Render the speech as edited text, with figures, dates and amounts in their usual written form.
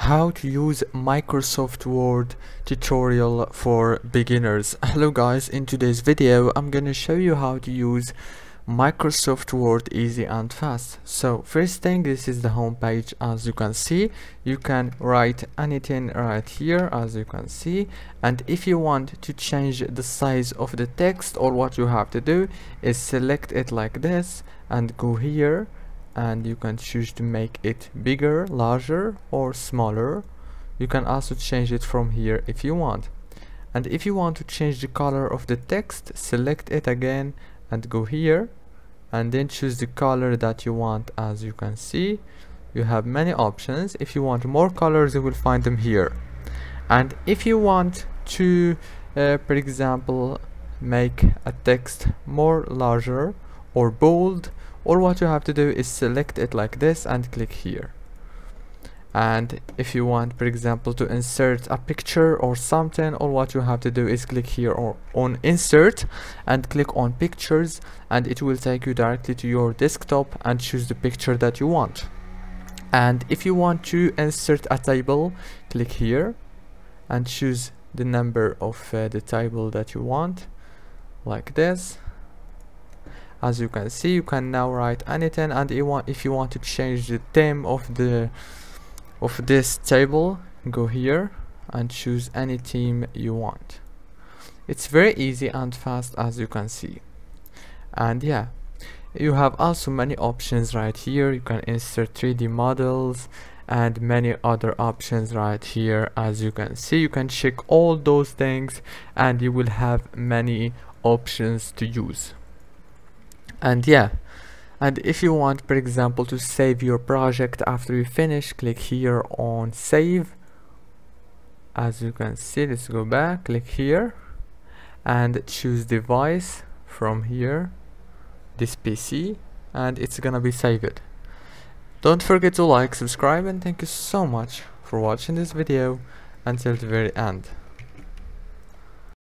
How to use Microsoft Word tutorial for beginners. Hello guys, in today's video I'm gonna show you how to use Microsoft Word easy and fast. So first thing, this is the home page. As you can see, you can write anything right here, as you can see. And if you want to change the size of the text, or what you have to do is select it like this and go here, and you can choose to make it bigger, larger, or smaller. You can also change it from here if you want. And if you want to change the color of the text, select it again and go here and then choose the color that you want. As you can see, you have many options. If you want more colors, you will find them here. And if you want to for example make a text more larger or bold, or what you have to do is select it like this and click here. And if you want, for example, to insert a picture or something, all what you have to do is click here or on insert and click on pictures, and it will take you directly to your desktop and choose the picture that you want. And if you want to insert a table, click here and choose the number of the table that you want, like this. As you can see, you can now write anything, and if you want to change the theme of this table, go here and choose any theme you want. It's very easy and fast, as you can see. And yeah, you have also many options right here. You can insert 3D models and many other options right here. As you can see, you can check all those things and you will have many options to use. And yeah, and if you want, for example, to save your project after you finish, click here on save. As you can see, let's go back, click here and choose device from here, this PC, and it's gonna be saved. Don't forget to like, subscribe, and thank you so much for watching this video until the very end.